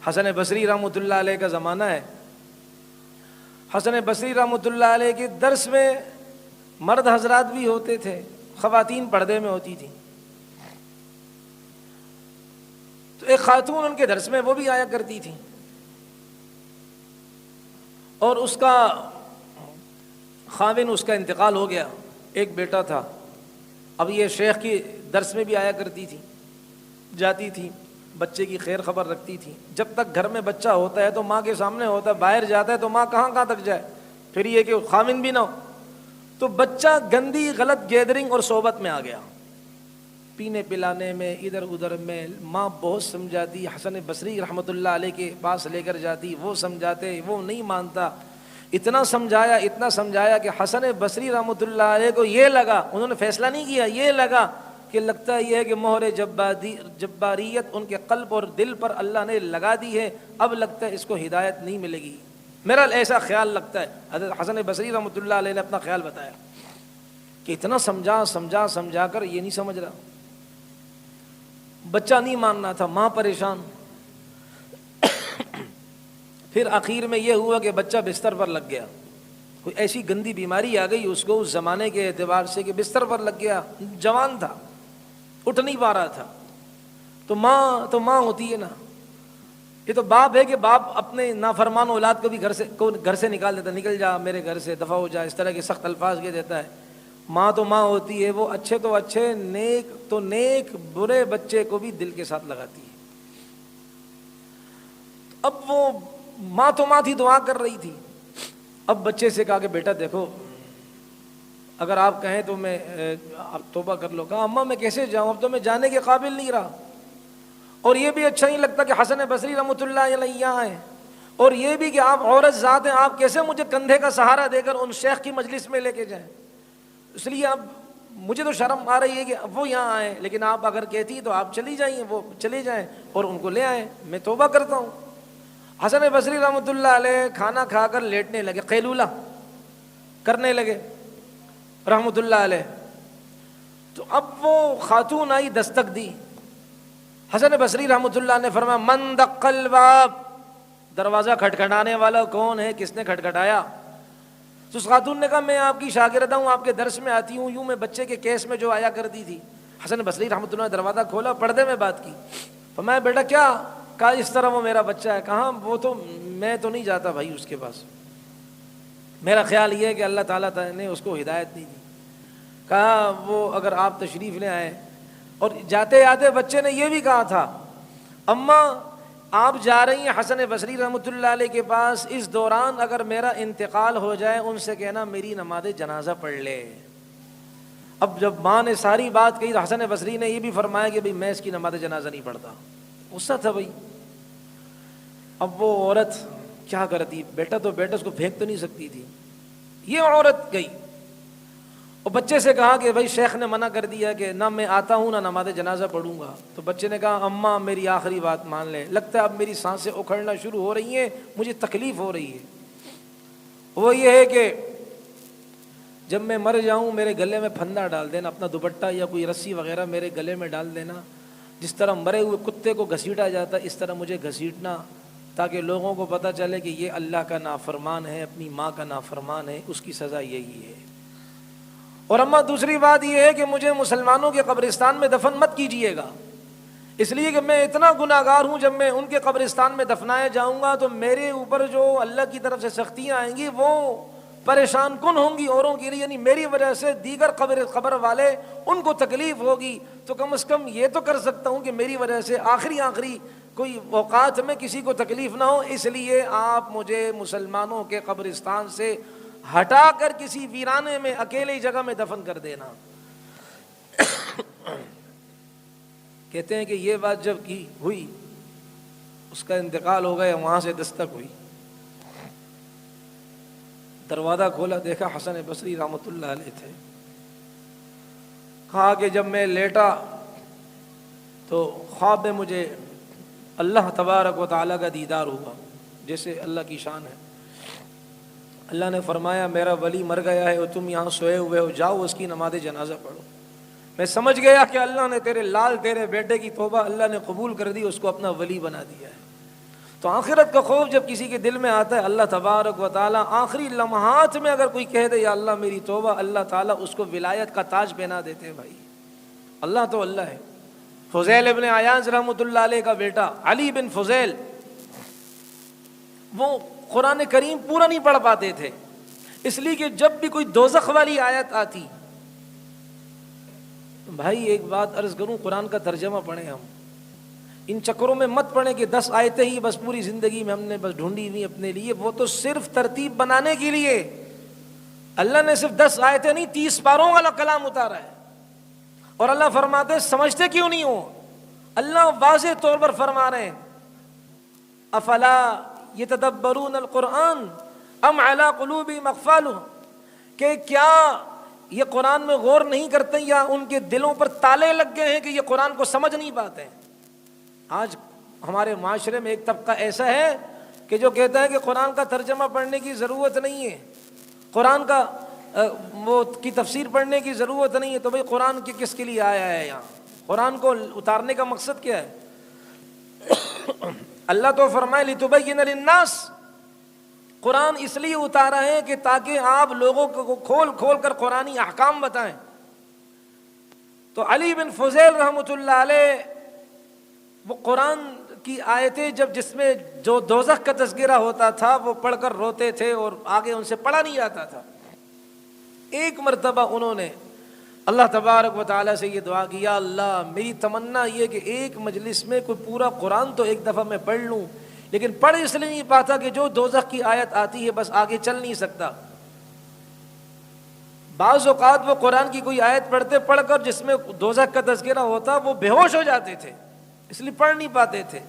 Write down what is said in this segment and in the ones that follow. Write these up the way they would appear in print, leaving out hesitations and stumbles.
حسن بصری رحمۃ اللہ علیہ کا زمانہ ہے. حسن بصری رحمۃ اللہ علیہ کے درس میں مرد حضرات بھی ہوتے تھے، خواتین پردے میں ہوتی تھیں. تو ایک خاتون ان کے درس میں وہ بھی آیا کرتی تھی، اور اس کا خاوند، اس کا انتقال ہو گیا. ایک بیٹا تھا. اب یہ شیخ کی درس میں بھی آیا کرتی تھی، جاتی تھی، بچے کی خیر خبر رکھتی تھی. جب تک گھر میں بچہ ہوتا ہے تو ماں کے سامنے ہوتا ہے، باہر جاتا ہے تو ماں کہاں کہاں تک جائے، پھر یہ کہ خاوند بھی نہ ہو. تو بچہ گندی غلط گیدرنگ اور صحبت میں آ گیا، پینے پلانے میں، ادھر ادھر میں. ماں بہت سمجھاتی، حسن بصری رحمۃ اللہ علیہ کے پاس لے کر جاتی، وہ سمجھاتے، وہ نہیں مانتا. اتنا سمجھایا کہ حسن بصری رحمۃ اللہ علیہ کو یہ لگا، انہوں نے فیصلہ نہیں کیا، یہ لگا کہ لگتا یہ ہے کہ مہر جباریت ان کے قلب اور دل پر اللہ نے لگا دی ہے، اب لگتا ہے اس کو ہدایت نہیں ملے گی. میرا ایسا خیال لگتا ہے. حضرت حسن بصری رحمۃ اللہ علیہ نے اپنا خیال بتایا کہ اتنا سمجھا کر یہ نہیں سمجھ رہا. بچہ نہیں ماننا تھا، ماں پریشان. پھر آخر میں یہ ہوا کہ بچہ بستر پر لگ گیا. کوئی ایسی گندی بیماری آ گئی اس کو اس زمانے کے اعتبار سے کہ بستر پر لگ گیا. جوان تھا، اٹھ نہیں پا رہا تھا. تو ماں ہوتی ہے نا، یہ تو باپ ہے کہ باپ اپنے نافرمان اولاد کو بھی گھر سے نکال دیتا، نکل جا میرے گھر سے، دفع ہو جا، اس طرح کے سخت الفاظ کہہ دیتا ہے. ماں تو ماں ہوتی ہے، وہ اچھے تو اچھے، نیک تو نیک، برے بچے کو بھی دل کے ساتھ لگاتی ہے. اب وہ ماں تو ماں تھی، دعا کر رہی تھی. اب بچے سے کہا کہ بیٹا دیکھو، اگر آپ کہیں تو میں اب توبہ کر لو. کہا اماں میں کیسے جاؤں، اب تو میں جانے کے قابل نہیں رہا، اور یہ بھی اچھا نہیں لگتا کہ حسن بصری رحمۃ اللہ علیہ یہاں آئے، اور یہ بھی کہ آپ عورت ذات ہیں، آپ کیسے مجھے کندھے کا سہارا دے کر ان شیخ کی مجلس میں لے کے جائیں. اس لیے اب مجھے تو شرم آ رہی ہے کہ وہ یہاں آئیں، لیکن آپ اگر کہتی تو آپ چلی جائیں، وہ چلے جائیں اور ان کو لے آئیں، میں توبہ کرتا ہوں. حسن بصری رحمۃ اللہ علیہ کھانا کھا کر لیٹنے لگے، قیلولہ کرنے لگے رحمۃ اللہ علیہ. تو اب وہ خاتون آئی، دستک دی. حسن بصری رحمۃ اللہ نے فرمایا من دق الباب، دروازہ کھٹکھٹانے والا کون ہے، کس نے کھٹکھٹایا؟ تو اس خاتون نے کہا میں آپ کی شاگردہ ہوں، آپ کے درس میں آتی ہوں، یوں میں بچے کے کیس میں جو آیا کرتی تھی. حسن بصری رحمۃ اللہ نے دروازہ کھولا، پردے میں بات کی. فرمایا بیٹا کیا؟ کہا اس طرح وہ میرا بچہ ہے. کہاں وہ تو میں تو نہیں جاتا بھائی اس کے پاس، میرا خیال یہ ہے کہ اللہ تعالیٰ نے اس کو ہدایت نہیں دی. کہا وہ اگر آپ تشریف لے آئے. اور جاتے آتے بچے نے یہ بھی کہا تھا اماں آپ جا رہی ہیں حسن بصری رحمۃ اللہ علیہ کے پاس، اس دوران اگر میرا انتقال ہو جائے ان سے کہنا میری نماز جنازہ پڑھ لے. اب جب ماں نے ساری بات کہی تو حسن بصری نے یہ بھی فرمایا کہ بھئی میں اس کی نماز جنازہ نہیں پڑھتا. غصہ تھا بھائی. اب وہ عورت کیا کرتی، بیٹا تو بیٹا، اس کو پھینک تو نہیں سکتی تھی. یہ عورت گئی اور بچے سے کہا کہ بھائی شیخ نے منع کر دیا کہ نہ میں آتا ہوں نہ نماز جنازہ پڑھوں گا. تو بچے نے کہا اماں میری آخری بات مان لیں، لگتا ہے اب میری سانسیں اکھڑنا شروع ہو رہی ہیں، مجھے تکلیف ہو رہی ہے. وہ یہ ہے کہ جب میں مر جاؤں میرے گلے میں پھندا ڈال دینا، اپنا دوپٹہ یا کوئی رسی وغیرہ میرے گلے میں ڈال دینا، جس طرح مرے ہوئے کتے کو گھسیٹا جاتا اس طرح مجھے گھسیٹنا، تاکہ لوگوں کو پتہ چلے کہ یہ اللہ کا نافرمان ہے، اپنی ماں کا نافرمان ہے، اس کی سزا یہی ہے. اور اماں دوسری بات یہ ہے کہ مجھے مسلمانوں کے قبرستان میں دفن مت کیجیے گا، اس لیے کہ میں اتنا گناہ گار ہوں، جب میں ان کے قبرستان میں دفنایا جاؤں گا تو میرے اوپر جو اللہ کی طرف سے سختیاں آئیں گی وہ پریشان کن ہوں گی اوروں کے لیے، یعنی میری وجہ سے دیگر قبر والے ان کو تکلیف ہوگی. تو کم از کم یہ تو کر سکتا ہوں کہ میری وجہ سے آخری کوئی اوقات میں کسی کو تکلیف نہ ہو، اس لیے آپ مجھے مسلمانوں کے قبرستان سے ہٹا کر کسی ویرانے میں اکیلی جگہ میں دفن کر دینا. کہتے ہیں کہ یہ بات جب کی ہوئی، اس کا انتقال ہو گیا، وہاں سے دستک ہوئی، دروازہ کھولا، دیکھا حسن بصری رحمۃ اللہ علیہ تھے. کہا کہ جب میں لیٹا تو خواب میں مجھے اللہ تبارک و تعالیٰ کا دیدار ہوا، جیسے اللہ کی شان ہے. اللہ نے فرمایا میرا ولی مر گیا ہے اور تم یہاں سوئے ہوئے ہو، جاؤ اس کی نماز جنازہ پڑھو. میں سمجھ گیا کہ اللہ نے تیرے بیٹے کی توبہ اللہ نے قبول کر دی، اس کو اپنا ولی بنا دیا ہے. تو آخرت کا خوف جب کسی کے دل میں آتا ہے، اللہ تبارک و تعالیٰ آخری لمحات میں اگر کوئی کہہ دے یا اللہ میری توبہ، اللہ تعالیٰ اس کو ولایت کا تاج پہنا دیتے ہیں بھائی۔ اللہ تو اللہ ہے۔ فضیل ابن عیاض رحمۃ اللہ علیہ کا بیٹا علی بن فضیل، وہ قرآن کریم پورا نہیں پڑھ پاتے تھے، اس لیے کہ جب بھی کوئی دوزخ والی آیت آتی، بھائی ایک بات عرض کروں، قرآن کا ترجمہ پڑھیں، ہم ان چکروں میں مت پڑھیں کہ 10 آیتیں ہی بس پوری زندگی میں ہم نے بس ڈھونڈی ہوئی اپنے لیے، وہ تو صرف ترتیب بنانے کے لیے اللہ نے صرف 10 آیتیں نہیں 30 پاروں والا کلام اتارا ہے۔ اور اللہ فرماتے ہیں سمجھتے کیوں نہیں ہو؟ اللہ واضح طور پر فرما رہے ہیں افلا یتدبرون القرآن ام علی قلوب اقفالها، کہ کیا یہ قرآن میں غور نہیں کرتے یا ان کے دلوں پر تالے لگ گئے ہیں کہ یہ قرآن کو سمجھ نہیں پاتے ہیں۔ آج ہمارے معاشرے میں ایک طبقہ ایسا ہے کہ جو کہتا ہے کہ قرآن کا ترجمہ پڑھنے کی ضرورت نہیں ہے، قرآن کا وہ کی تفسیر پڑھنے کی ضرورت نہیں ہے۔ تو بھئی قرآن کس کے لیے آیا ہے یہاں؟ قرآن کو اتارنے کا مقصد کیا ہے؟ اللہ تو فرمائے لِتُبَيِّنَ لِلنَّاسِ، قرآن اس لیے اتارا ہے کہ تاکہ آپ لوگوں کو کھول کھول کر قرآنی احکام بتائیں۔ تو علی بن فضیل رحمۃ اللہ علیہ وہ قرآن کی آیتیں جس میں جو دوزخ کا تذکرہ ہوتا تھا وہ پڑھ کر روتے تھے اور آگے ان سے پڑھا نہیں جاتا تھا۔ ایک مرتبہ انہوں نے اللہ تبارک و تعالیٰ سے یہ دعا کی، یا اللہ میری تمنا یہ کہ ایک مجلس میں کوئی پورا قرآن تو ایک دفعہ میں پڑھ لوں، لیکن پڑھ اس لیے نہیں پاتا کہ جو دوزخ کی آیت آتی ہے بس آگے چل نہیں سکتا۔ بعض اوقات وہ قرآن کی کوئی آیت پڑھ کر جس میں دوزخ کا تذکرہ ہوتا وہ بے ہوش ہو جاتے تھے، اس لیے پڑھ نہیں پاتے تھے۔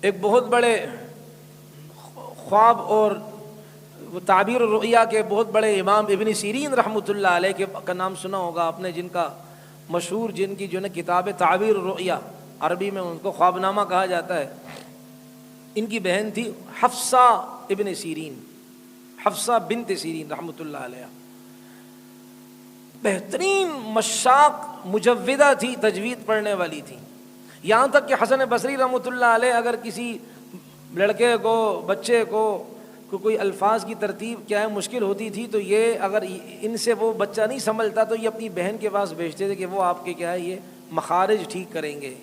ایک بہت بڑے خواب اور وہ تعبیر الرؤیا کے بہت بڑے امام ابن سیرین رحمۃ اللہ علیہ کا نام سنا ہوگا آپ نے، جن کا مشہور جن کی جو ہے کتاب تعبیر الرؤیا، عربی میں ان کو خواب نامہ کہا جاتا ہے۔ ان کی بہن تھی حفصہ ابن سیرین، حفصہ بنت سیرین رحمۃ اللہ علیہ، بہترین مشاق مجودہ تھی، تجوید پڑھنے والی تھی، یہاں تک کہ حسن بصری رحمۃ اللہ علیہ اگر کسی لڑکے کو بچے کو کوئی الفاظ کی ترتیب کیا ہے مشکل ہوتی تھی تو یہ اگر ان سے وہ بچہ نہیں سنبھلتا تو یہ اپنی بہن کے پاس بھیجتے تھے کہ وہ آپ کے کیا ہے یہ مخارج ٹھیک کریں گی۔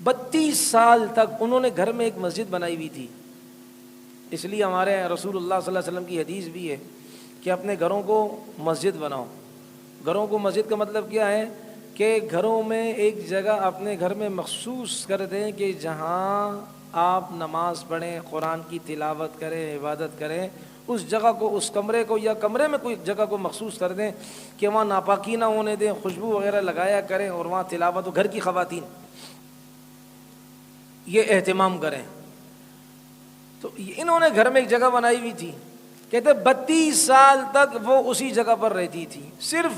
32 سال تک انہوں نے گھر میں ایک مسجد بنائی ہوئی تھی، اس لیے ہمارے رسول اللہ صلی اللہ علیہ وسلم کی حدیث بھی ہے کہ اپنے گھروں کو مسجد بناؤ۔ گھروں کو مسجد کا مطلب کیا ہے کہ گھروں میں ایک جگہ اپنے گھر میں مخصوص کر دیں کہ جہاں آپ نماز پڑھیں، قرآن کی تلاوت کریں، عبادت کریں، اس جگہ کو، اس کمرے کو یا کمرے میں کوئی جگہ کو مخصوص کر دیں کہ وہاں ناپاکی نہ ہونے دیں، خوشبو وغیرہ لگایا کریں اور وہاں تلاوت ہو۔ گھر کی خواتین یہ اہتمام کریں۔ تو انہوں نے گھر میں ایک جگہ بنائی ہوئی تھی، کہتے 32 سال تک وہ اسی جگہ پر رہتی تھی، صرف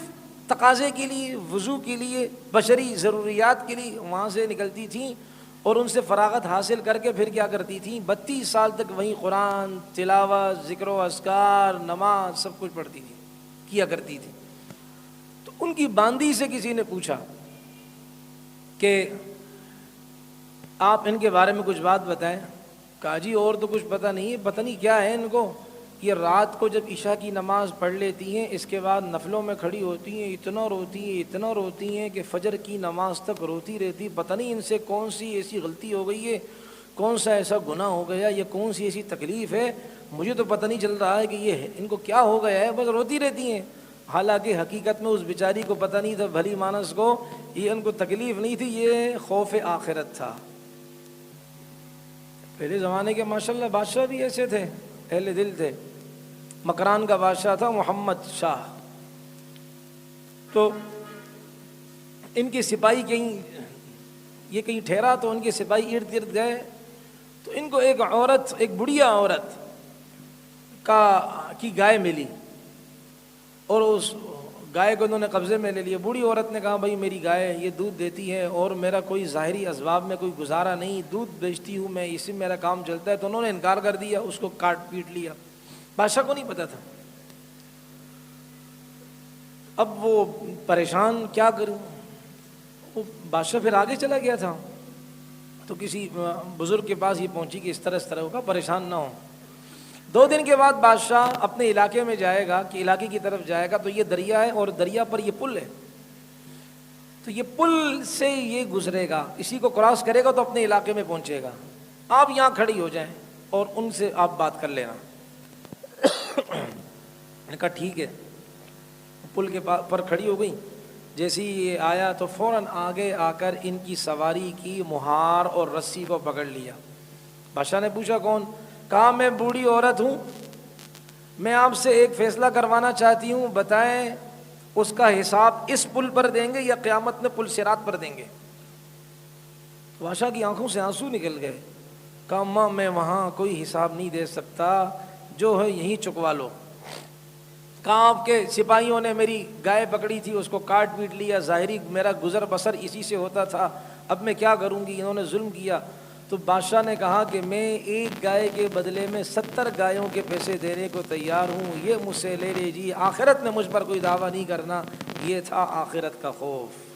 تقاضے کے لیے، وضو کے لیے، بشری ضروریات کے لیے وہاں سے نکلتی تھیں اور ان سے فراغت حاصل کر کے پھر کیا کرتی تھیں 32 سال تک وہیں قرآن تلاوت، ذکر و اذکار، نماز سب کچھ پڑھتی تھی، کیا کرتی تھی۔ تو ان کی باندی سے کسی نے پوچھا کہ آپ ان کے بارے میں کچھ بات بتائیں۔ کہا جی اور تو کچھ پتہ نہیں ہے، پتہ نہیں کیا ہے ان کو، یہ رات کو جب عشاء کی نماز پڑھ لیتی ہیں اس کے بعد نفلوں میں کھڑی ہوتی ہیں، اتنا روتی ہیں کہ فجر کی نماز تک روتی رہتی، پتہ نہیں ان سے کون سی ایسی غلطی ہو گئی ہے، کون سا ایسا گناہ ہو گیا، یہ کون سی ایسی تکلیف ہے، مجھے تو پتہ نہیں چل رہا ہے کہ یہ ان کو کیا ہو گیا ہے، بس روتی رہتی ہیں۔ حالانکہ حقیقت میں اس بیچاری کو پتہ نہیں تھا، بھلی مانس کو یہ ان کو تکلیف نہیں تھی، یہ خوف آخرت تھا۔ پہلے زمانے کے ماشاءاللہ بادشاہ بھی ایسے تھے، اہل دل تھے۔ مکران کا بادشاہ تھا محمد شاہ، تو ان کے سپاہی کہیں ٹھہرا تو ان کے سپاہی ارد گرد گئے تو ان کو ایک بڑھیا عورت کی گائے ملی اور اس گائے کو انہوں نے قبضے میں لے لیا۔ بوڑھی عورت نے کہا بھائی میری گائے یہ دودھ دیتی ہے اور میرا کوئی ظاہری اسباب میں کوئی گزارا نہیں، دودھ بیچتی ہوں میں، اسی میرا کام چلتا ہے، تو انہوں نے انکار کر دیا، اس کو کاٹ پیٹ لیا۔ بادشاہ کو نہیں پتا تھا۔ اب وہ پریشان، کیا کروں، وہ بادشاہ پھر آگے چلا گیا تھا، تو کسی بزرگ کے پاس یہ پہنچی کہ اس طرح ہوگا، پریشان نہ ہو۔ 2 دن کے بعد بادشاہ اپنے علاقے میں جائے گا کہ علاقے کی طرف جائے گا، تو یہ دریا ہے اور دریا پر یہ پل ہے، تو یہ پل سے یہ گزرے گا، اسی کو کراس کرے گا تو اپنے علاقے میں پہنچے گا، آپ یہاں کھڑی ہو جائیں اور ان سے آپ بات کر لینا۔ نے کہا ٹھیک ہے، پل کے پر کھڑی ہو گئی، جیسے ہی یہ آیا تو فوراً آگے آ کر ان کی سواری کی مہار اور رسی کو پکڑ لیا۔ بادشاہ نے پوچھا کون؟ کہا میں بوڑھی عورت ہوں، میں آپ سے ایک فیصلہ کروانا چاہتی ہوں، بتائیں اس کا حساب اس پل پر دیں گے یا قیامت میں پل صراط پر دیں گے؟ بادشاہ کی آنکھوں سے آنسو نکل گئے۔ کہا اماں میں وہاں کوئی حساب نہیں دے سکتا، جو ہے یہیں چکوا لو۔ کہا آپ کے سپاہیوں نے میری گائے پکڑی تھی، اس کو کاٹ پیٹ لیا، ظاہری میرا گزر بسر اسی سے ہوتا تھا، اب میں کیا کروں گی، انہوں نے ظلم کیا۔ تو بادشاہ نے کہا کہ میں 1 گائے کے بدلے میں 70 گایوں کے پیسے دینے کو تیار ہوں، یہ مجھ سے لے لیجیے، آخرت میں مجھ پر کوئی دعویٰ نہیں کرنا۔ یہ تھا آخرت کا خوف۔